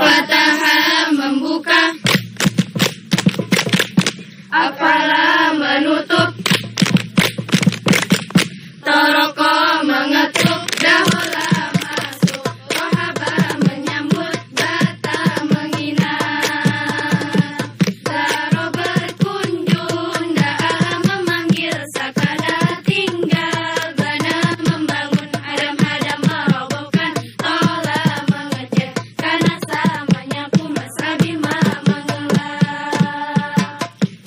Fataha membuka, afala menutup, taroko mengetuk, dahola masuk, rohaba menyambut, bata menghina, zaro berkunjung, da'a memanggil, sakana tinggal, bana membangun, hadam-hadam merobohkan, tola mengecek, kanasa menyapu, masabima mengelar,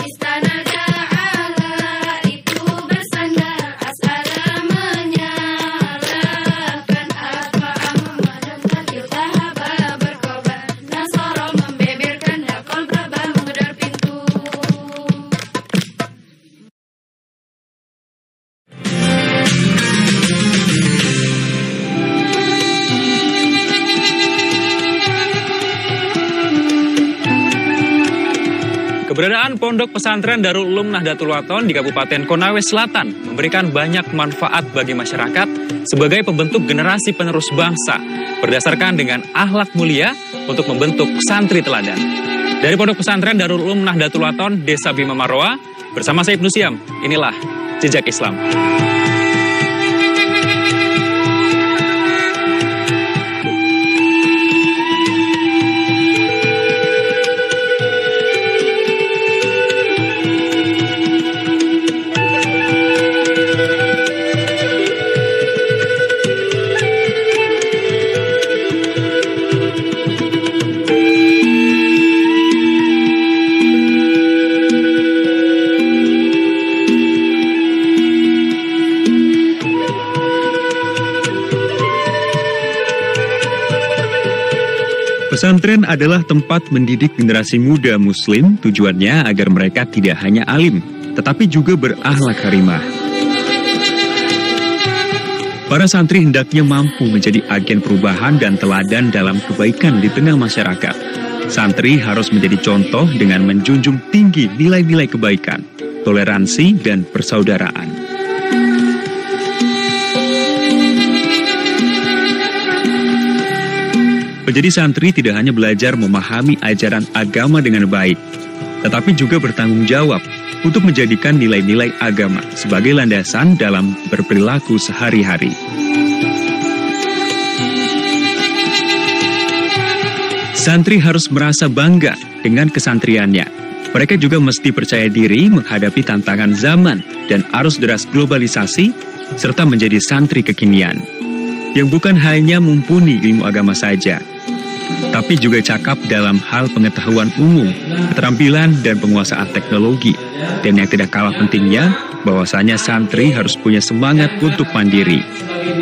istana ja'ala itu bersandar, as'ala menyalahkan, atfa'ah memadamkan, iltahaba berkobar, nasoro membeberkan, dakol berabah mengedar pintu. Keberadaan Pondok Pesantren Darul Ulum Nahdlatul Wathon di Kabupaten Konawe Selatan memberikan banyak manfaat bagi masyarakat sebagai pembentuk generasi penerus bangsa berdasarkan dengan akhlak mulia untuk membentuk santri teladan. Dari Pondok Pesantren Darul Ulum Nahdlatul Wathon, Desa Bima Marwa, bersama saya Ibnu Siam, inilah Jejak Islam. Pesantren adalah tempat mendidik generasi muda Muslim, tujuannya agar mereka tidak hanya alim, tetapi juga berakhlak karimah. Para santri hendaknya mampu menjadi agen perubahan dan teladan dalam kebaikan di tengah masyarakat. Santri harus menjadi contoh dengan menjunjung tinggi nilai-nilai kebaikan, toleransi, dan persaudaraan. Menjadi santri tidak hanya belajar memahami ajaran agama dengan baik, tetapi juga bertanggung jawab untuk menjadikan nilai-nilai agama sebagai landasan dalam berperilaku sehari-hari. Santri harus merasa bangga dengan kesantriannya. Mereka juga mesti percaya diri menghadapi tantangan zaman dan arus deras globalisasi, serta menjadi santri kekinian, yang bukan hanya mumpuni ilmu agama saja, tapi juga cakap dalam hal pengetahuan umum, keterampilan, dan penguasaan teknologi. Dan yang tidak kalah pentingnya, bahwasanya santri harus punya semangat untuk mandiri.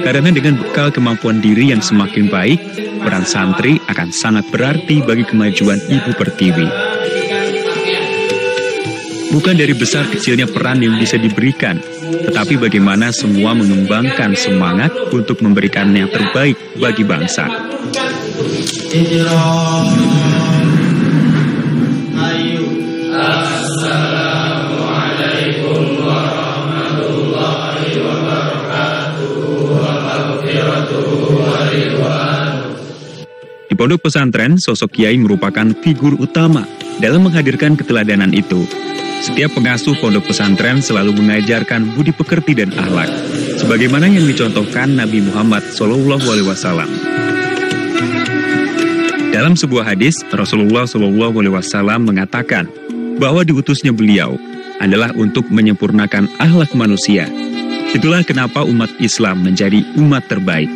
Karena dengan bekal kemampuan diri yang semakin baik, peran santri akan sangat berarti bagi kemajuan Ibu Pertiwi. Bukan dari besar kecilnya peran yang bisa diberikan, tetapi bagaimana semua mengembangkan semangat untuk memberikan yang terbaik bagi bangsa. Assalamualaikum warahmatullahi wabarakatuh. Di Pondok Pesantren, sosok kiai merupakan figur utama dalam menghadirkan keteladanan itu. Setiap pengasuh pondok pesantren selalu mengajarkan budi pekerti dan akhlak, sebagaimana yang dicontohkan Nabi Muhammad SAW. Dalam sebuah hadis, Rasulullah SAW mengatakan bahwa diutusnya beliau adalah untuk menyempurnakan akhlak manusia. Itulah kenapa umat Islam menjadi umat terbaik.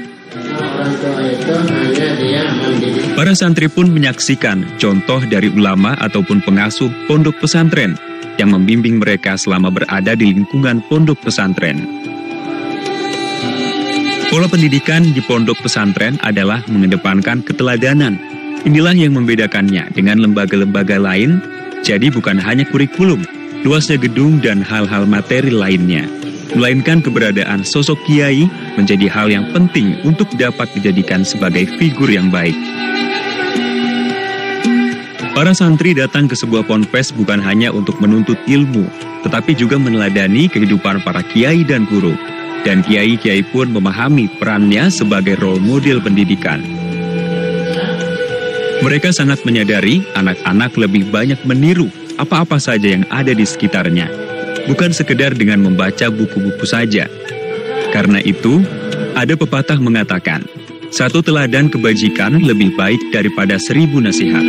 Para santri pun menyaksikan contoh dari ulama ataupun pengasuh pondok pesantren yang membimbing mereka selama berada di lingkungan pondok pesantren. Pola pendidikan di pondok pesantren adalah mengedepankan keteladanan. Inilah yang membedakannya dengan lembaga-lembaga lain, jadi bukan hanya kurikulum, luasnya gedung dan hal-hal materi lainnya, melainkan keberadaan sosok kiai menjadi hal yang penting untuk dapat dijadikan sebagai figur yang baik. Para santri datang ke sebuah ponpes bukan hanya untuk menuntut ilmu, tetapi juga meneladani kehidupan para kiai dan guru. Dan kiai-kiai pun memahami perannya sebagai role model pendidikan. Mereka sangat menyadari anak-anak lebih banyak meniru apa-apa saja yang ada di sekitarnya, bukan sekedar dengan membaca buku-buku saja. Karena itu, ada pepatah mengatakan, satu teladan kebajikan lebih baik daripada 1000 nasihat.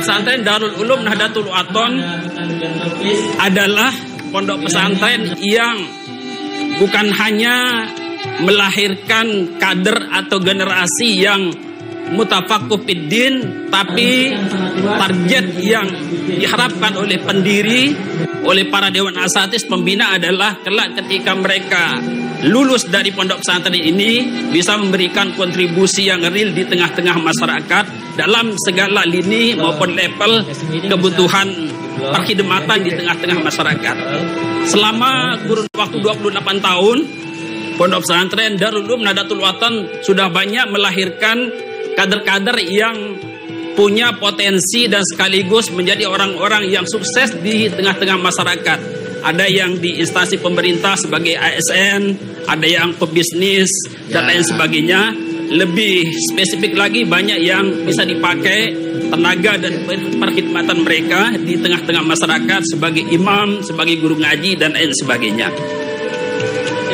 Pesantren Darul Ulum Nahdlatul Wathon adalah pondok pesantren yang bukan hanya melahirkan kader atau generasi yang mutafaqquh fiddin, tapi target yang diharapkan oleh pendiri, oleh para dewan asatis pembina adalah kelak ketika mereka lulus dari pondok pesantren ini bisa memberikan kontribusi yang real di tengah-tengah masyarakat dalam segala lini maupun level kebutuhan perkhidmatan di tengah-tengah masyarakat. Selama kurun waktu 28 tahun, pondok pesantren Darul Ulum Nahdlatul Wathon sudah banyak melahirkan kader-kader yang punya potensi dan sekaligus menjadi orang-orang yang sukses di tengah-tengah masyarakat. Ada yang di instansi pemerintah sebagai ASN, ada yang pebisnis dan lain sebagainya. Lebih spesifik lagi, banyak yang bisa dipakai tenaga dan perkhidmatan mereka di tengah-tengah masyarakat sebagai imam, sebagai guru ngaji dan lain sebagainya.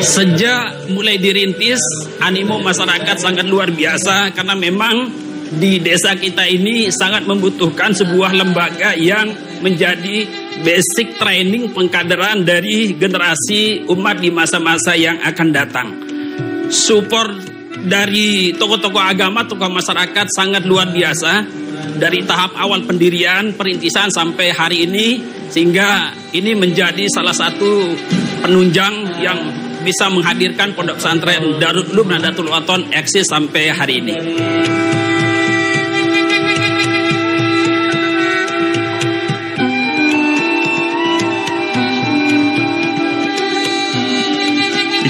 Sejak mulai dirintis, animo masyarakat sangat luar biasa karena memang di desa kita ini sangat membutuhkan sebuah lembaga yang menjadi basic training pengkaderan dari generasi umat di masa-masa yang akan datang. Support dari tokoh-tokoh agama, tokoh masyarakat sangat luar biasa dari tahap awal pendirian, perintisan sampai hari ini, sehingga ini menjadi salah satu penunjang yang bisa menghadirkan pondok pesantren Darul Ulum Nahdlatul Wathon eksis sampai hari ini.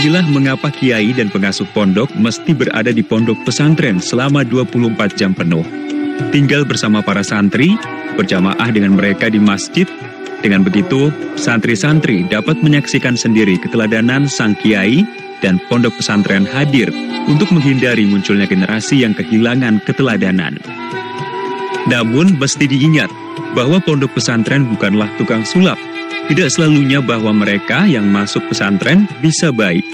Inilah mengapa kiai dan pengasuh pondok mesti berada di pondok pesantren selama 24 jam penuh. Tinggal bersama para santri, berjamaah dengan mereka di masjid. Dengan begitu, santri-santri dapat menyaksikan sendiri keteladanan sang kiai dan pondok pesantren hadir untuk menghindari munculnya generasi yang kehilangan keteladanan. Namun, mesti diingat bahwa pondok pesantren bukanlah tukang sulap. Tidak selalunya bahwa mereka yang masuk pesantren bisa baik.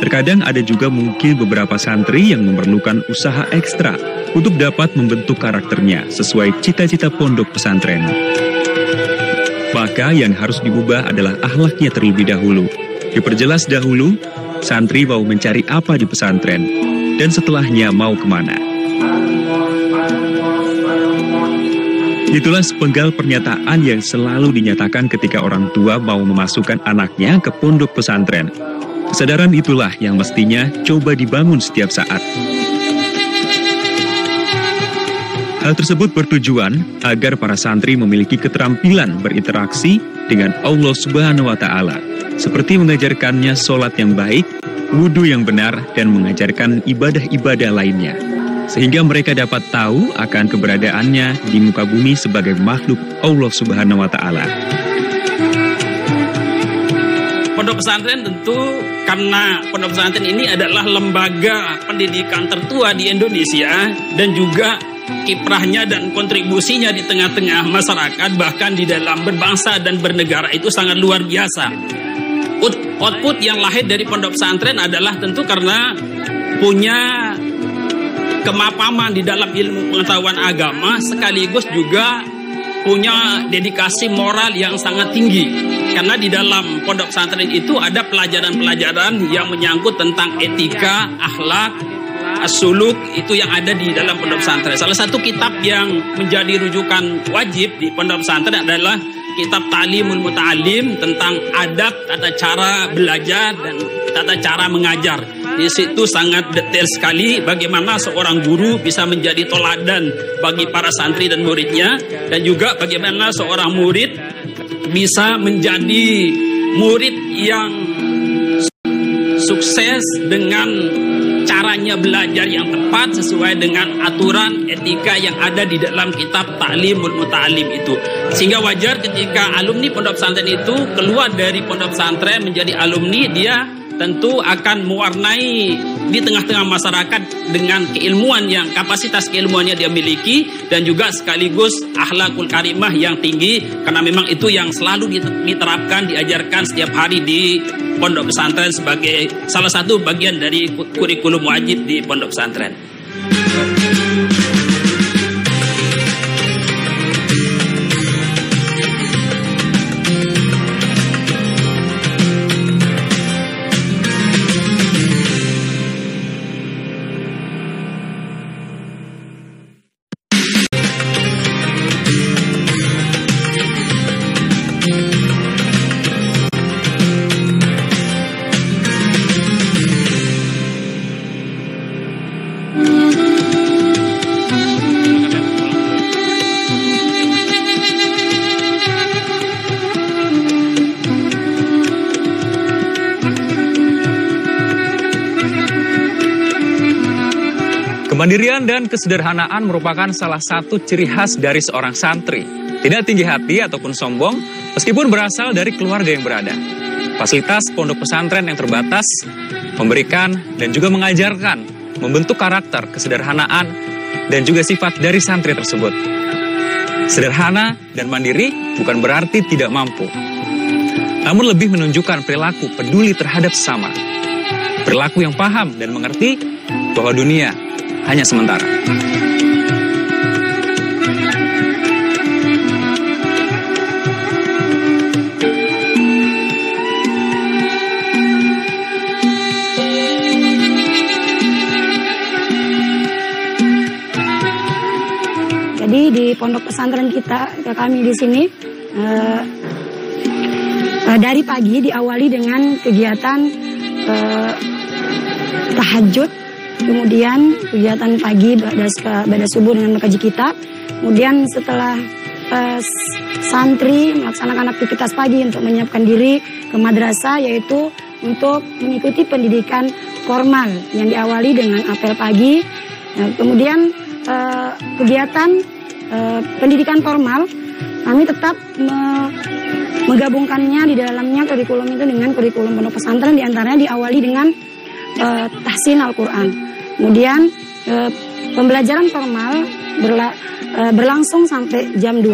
Terkadang ada juga mungkin beberapa santri yang memerlukan usaha ekstra untuk dapat membentuk karakternya sesuai cita-cita pondok pesantren. Maka yang harus diubah adalah akhlaknya terlebih dahulu. Diperjelas dahulu, santri mau mencari apa di pesantren, dan setelahnya mau kemana. Itulah sepenggal pernyataan yang selalu dinyatakan ketika orang tua mau memasukkan anaknya ke pondok pesantren. Kesadaran itulah yang mestinya coba dibangun setiap saat. Hal tersebut bertujuan agar para santri memiliki keterampilan berinteraksi dengan Allah Subhanahu wa Ta'ala, seperti mengajarkannya sholat yang baik, wudhu yang benar, dan mengajarkan ibadah-ibadah lainnya, sehingga mereka dapat tahu akan keberadaannya di muka bumi sebagai makhluk Allah Subhanahu wa Ta'ala. Pondok pesantren tentu karena pondok pesantren ini adalah lembaga pendidikan tertua di Indonesia dan juga kiprahnya dan kontribusinya di tengah-tengah masyarakat, bahkan di dalam berbangsa dan bernegara itu sangat luar biasa. output yang lahir dari pondok pesantren adalah tentu karena punya kemapaman di dalam ilmu pengetahuan agama, sekaligus juga punya dedikasi moral yang sangat tinggi. Karena di dalam pondok pesantren itu ada pelajaran-pelajaran yang menyangkut tentang etika, akhlak, suluk, itu yang ada di dalam pondok pesantren. Salah satu kitab yang menjadi rujukan wajib di pondok pesantren adalah kitab Ta'limul Muta'allim, tentang adab, tata cara belajar dan tata cara mengajar. Di situ sangat detail sekali bagaimana seorang guru bisa menjadi toladan bagi para santri dan muridnya, dan juga bagaimana seorang murid bisa menjadi murid yang sukses dengan caranya belajar yang tepat sesuai dengan aturan etika yang ada di dalam kitab Ta'limul Muta'allim itu. Sehingga wajar ketika alumni pondok pesantren itu keluar dari pondok pesantren menjadi alumni, dia tentu akan mewarnai di tengah-tengah masyarakat dengan keilmuan yang, kapasitas keilmuannya dia miliki, dan juga sekaligus akhlakul karimah yang tinggi, karena memang itu yang selalu diterapkan, diajarkan setiap hari di pondok pesantren sebagai salah satu bagian dari kurikulum wajib di pondok pesantren. Kemandirian dan kesederhanaan merupakan salah satu ciri khas dari seorang santri. Tidak tinggi hati ataupun sombong, meskipun berasal dari keluarga yang berada. Fasilitas pondok pesantren yang terbatas memberikan dan juga mengajarkan, membentuk karakter, kesederhanaan, dan juga sifat dari santri tersebut. Sederhana dan mandiri bukan berarti tidak mampu, namun lebih menunjukkan perilaku peduli terhadap sesama. Perilaku yang paham dan mengerti bahwa dunia hanya sementara. Jadi di pondok pesantren kami di sini dari pagi diawali dengan kegiatan tahajud. Kemudian kegiatan pagi pada subuh dengan mengkaji kitab. Kemudian setelah santri melaksanakan aktivitas pagi untuk menyiapkan diri ke madrasah, yaitu untuk mengikuti pendidikan formal yang diawali dengan apel pagi. Kemudian kegiatan pendidikan formal kami tetap menggabungkannya di dalamnya kurikulum itu dengan kurikulum pondok pesantren, diantaranya diawali dengan tahsin Al-Quran. Kemudian pembelajaran formal berlangsung sampai jam 2.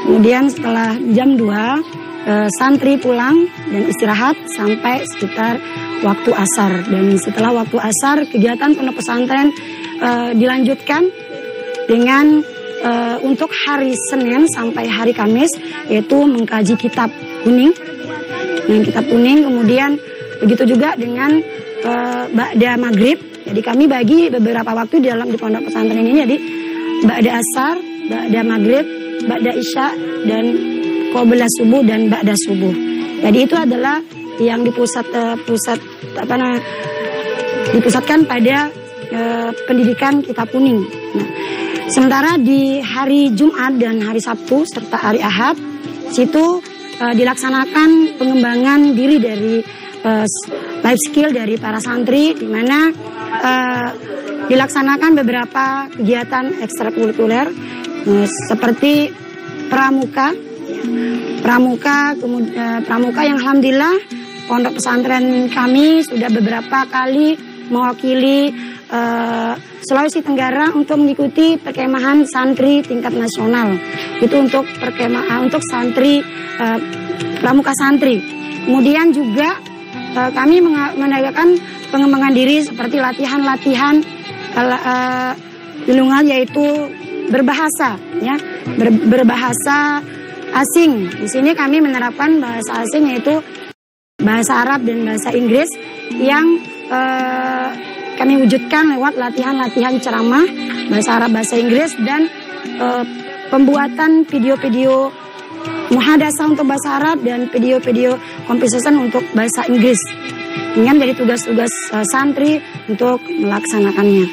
Kemudian setelah jam 2 santri pulang dan istirahat sampai sekitar waktu asar. Dan setelah waktu asar kegiatan pondok pesantren dilanjutkan dengan untuk hari Senin sampai hari Kamis, yaitu mengkaji kitab kuning. Kitab kuning, kemudian begitu juga dengan ba'da maghrib. Jadi kami bagi beberapa waktu di dalam di pondok pesantren ini, jadi ba'da asar, ba'da maghrib, ba'da isya, dan qabla subuh dan ba'da subuh. Jadi itu adalah yang dipusatkan pada pendidikan kitab kuning. Nah, sementara di hari Jumat dan hari Sabtu serta hari Ahad, situ dilaksanakan pengembangan diri dari life skill dari para santri, di mana dilaksanakan beberapa kegiatan ekstrakurikuler seperti pramuka yang alhamdulillah pondok pesantren kami sudah beberapa kali mewakili Sulawesi Tenggara untuk mengikuti perkemahan santri tingkat nasional. Itu untuk perkemahan untuk santri pramuka santri. Kemudian juga kami menegakkan pengembangan diri seperti latihan-latihan bilingual, yaitu berbahasa, ya, berbahasa asing. Di sini kami menerapkan bahasa asing yaitu bahasa Arab dan bahasa Inggris yang kami wujudkan lewat latihan-latihan ceramah bahasa Arab, bahasa Inggris, dan pembuatan video-video muhadasah untuk bahasa Arab dan video-video composition untuk bahasa Inggris. Ini menjadi tugas-tugas santri untuk melaksanakannya.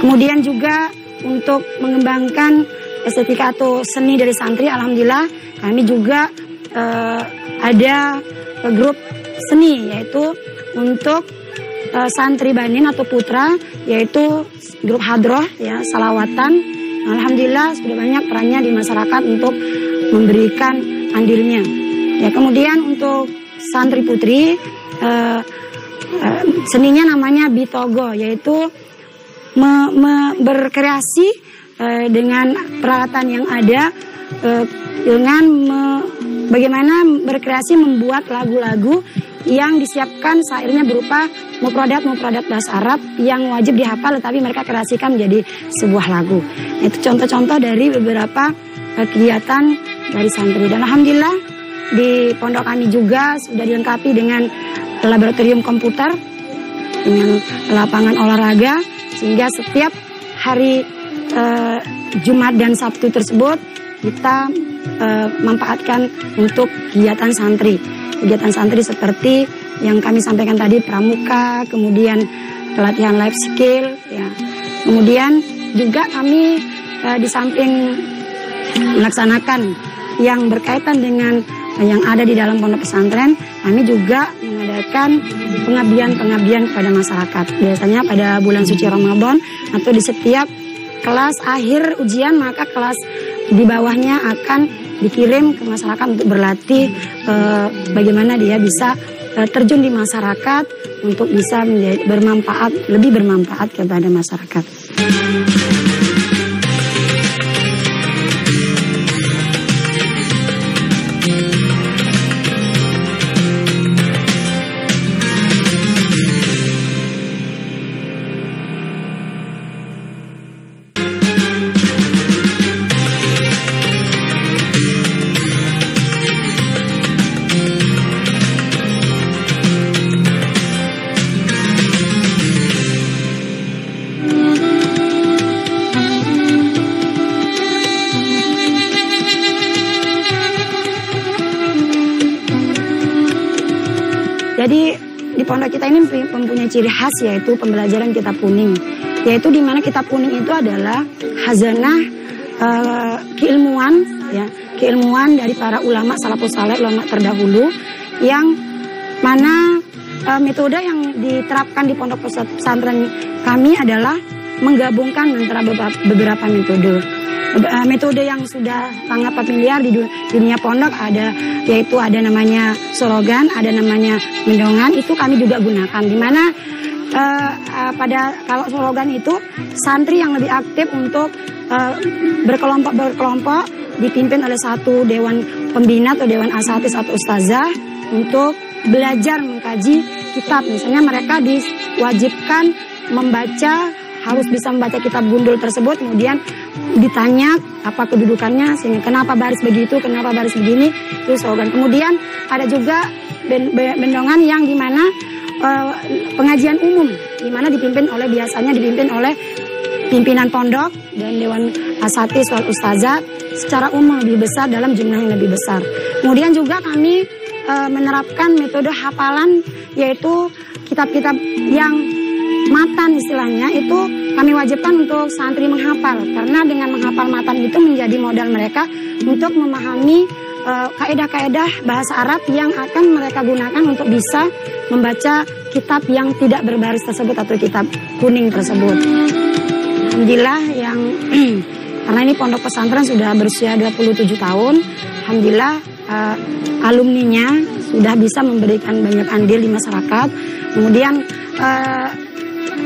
Kemudian juga untuk mengembangkan estetika atau seni dari santri, alhamdulillah kami juga ada grup seni, yaitu untuk santri banin atau putra, yaitu grup hadroh, ya, salawatan. Alhamdulillah sudah banyak perannya di masyarakat untuk memberikan andilnya. Ya, kemudian untuk santri putri seninya namanya bitogo, yaitu berkreasi dengan peralatan yang ada, dengan bagaimana berkreasi membuat lagu-lagu yang disiapkan syairnya berupa mufradat bahasa Arab yang wajib dihafal, tetapi mereka kreasikan menjadi sebuah lagu. Itu contoh-contoh dari beberapa kegiatan dari santri. Dan alhamdulillah di pondok kami juga sudah dilengkapi dengan laboratorium komputer, dengan lapangan olahraga, sehingga setiap hari Jumat dan Sabtu tersebut kita manfaatkan untuk kegiatan santri. Kegiatan santri seperti yang kami sampaikan tadi, pramuka, kemudian pelatihan life skill, ya. Kemudian juga kami di samping melaksanakan yang berkaitan dengan yang ada di dalam pondok pesantren, kami juga mengadakan pengabdian kepada masyarakat. Biasanya pada bulan suci Ramadan atau di setiap kelas akhir ujian, maka kelas di bawahnya akan dikirim ke masyarakat untuk berlatih bagaimana dia bisa terjun di masyarakat untuk bisa lebih bermanfaat kepada masyarakat. Jadi di pondok kita ini mempunyai ciri khas, yaitu pembelajaran kitab kuning. Yaitu di mana kitab kuning itu adalah khazanah keilmuan, ya, keilmuan dari para ulama salafus saleh, ulama terdahulu, yang mana metode yang diterapkan di pondok pesantren kami adalah menggabungkan antara beberapa metode. Metode yang sudah sangat familiar di dunia pondok yaitu ada namanya slogan, ada namanya mendongan, itu kami juga gunakan. Di mana kalau slogan itu santri yang lebih aktif untuk berkelompok dipimpin oleh satu dewan pembina atau dewan asatis atau ustazah untuk belajar mengkaji kitab. Misalnya mereka diwajibkan membaca, harus bisa membaca kitab gundul tersebut, kemudian ditanya apa kedudukannya, sehingga kenapa baris begitu, kenapa baris begini, itu slogan. Kemudian ada juga bendongan yang dimana pengajian umum, dimana biasanya dipimpin oleh pimpinan pondok dan dewan asatis wal ustazah secara umum lebih besar dalam jumlah yang lebih besar. Kemudian juga kami menerapkan metode hafalan, yaitu kitab-kitab yang matan istilahnya, itu kami wajibkan untuk santri menghafal, karena dengan menghafal matan itu menjadi modal mereka untuk memahami kaedah-kaedah bahasa Arab yang akan mereka gunakan untuk bisa membaca kitab yang tidak berbaris tersebut atau kitab kuning tersebut. Alhamdulillah karena ini pondok pesantren sudah berusia 27 tahun, alhamdulillah alumninya sudah bisa memberikan banyak andil di masyarakat. Kemudian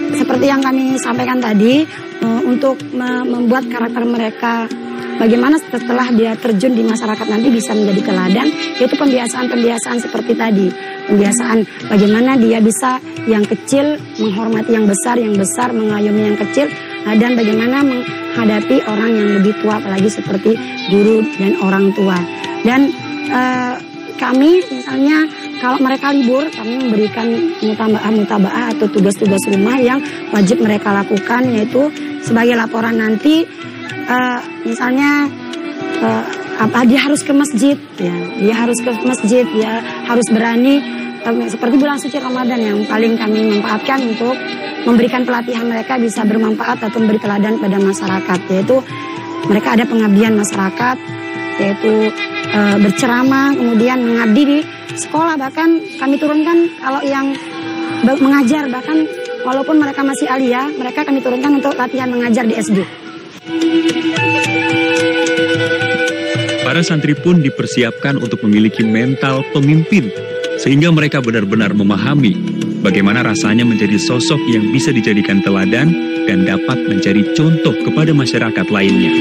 seperti yang kami sampaikan tadi, untuk membuat karakter mereka bagaimana setelah dia terjun di masyarakat nanti bisa menjadi teladan, yaitu pembiasaan-pembiasaan seperti tadi. Pembiasaan bagaimana dia bisa yang kecil menghormati yang besar mengayomi yang kecil, dan bagaimana menghadapi orang yang lebih tua, apalagi seperti guru dan orang tua. Dan kami misalnya kalau mereka libur, kami memberikan mutabaah atau tugas-tugas rumah yang wajib mereka lakukan, yaitu sebagai laporan nanti, misalnya dia harus ke masjid, ya, dia harus ke masjid, dia harus berani, seperti bulan suci Ramadan yang paling kami manfaatkan untuk memberikan pelatihan mereka bisa bermanfaat atau memberi teladan pada masyarakat, yaitu mereka ada pengabdian masyarakat, yaitu berceramah, kemudian mengabdi di sekolah. Bahkan kami turunkan kalau yang mengajar, bahkan walaupun mereka masih alia, mereka kami turunkan untuk latihan mengajar di SD. Para santri pun dipersiapkan untuk memiliki mental pemimpin, sehingga mereka benar-benar memahami bagaimana rasanya menjadi sosok yang bisa dijadikan teladan dan dapat menjadi contoh kepada masyarakat lainnya.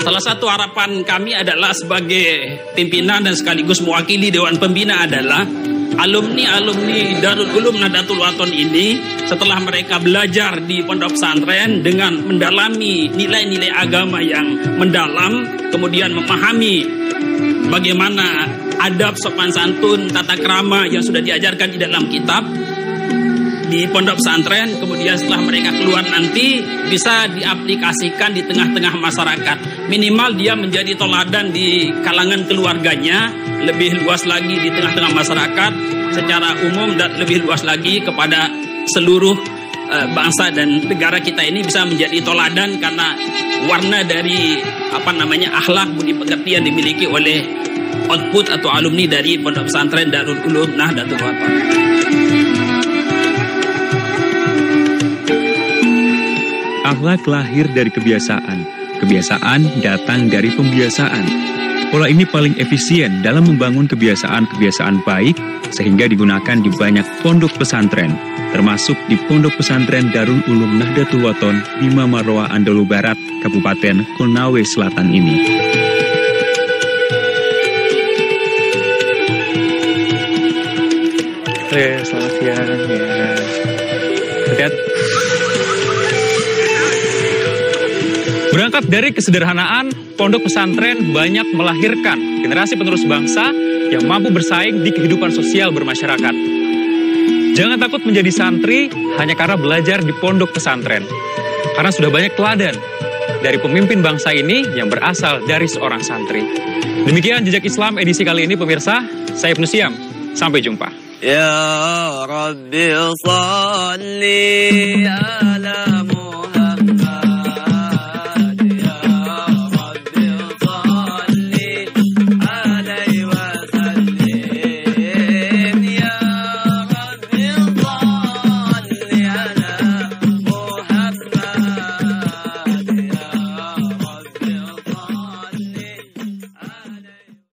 Salah satu harapan kami adalah sebagai pimpinan dan sekaligus mewakili Dewan Pembina adalah alumni Darul Ulum Nahdlatul Wathon ini setelah mereka belajar di pondok pesantren dengan mendalami nilai-nilai agama yang mendalam, kemudian memahami bagaimana adab, sopan santun, tata krama yang sudah diajarkan di dalam kitab di pondok pesantren, kemudian setelah mereka keluar nanti bisa diaplikasikan di tengah-tengah masyarakat. Minimal dia menjadi teladan di kalangan keluarganya, lebih luas lagi di tengah-tengah masyarakat secara umum, dan lebih luas lagi kepada seluruh bangsa dan negara kita ini bisa menjadi teladan karena warna dari akhlak budi pekerti yang dimiliki oleh output atau alumni dari pondok pesantren Darul Ulum Nahdlatul Wathon. Akhlak lahir dari kebiasaan, kebiasaan datang dari pembiasaan. Pola ini paling efisien dalam membangun kebiasaan-kebiasaan baik sehingga digunakan di banyak pondok pesantren, termasuk di Pondok Pesantren Darul Ulum Nahdlatul Wathon Bima Marwah Andalu Barat, Kabupaten Konawe Selatan ini. Selamat siang ya. Lihat. Berangkat dari kesederhanaan, pondok pesantren banyak melahirkan generasi penerus bangsa yang mampu bersaing di kehidupan sosial bermasyarakat. Jangan takut menjadi santri hanya karena belajar di pondok pesantren, karena sudah banyak teladan dari pemimpin bangsa ini yang berasal dari seorang santri. Demikian Jejak Islam edisi kali ini pemirsa, saya Ibnu Siam, sampai jumpa. Ya Rabbi salli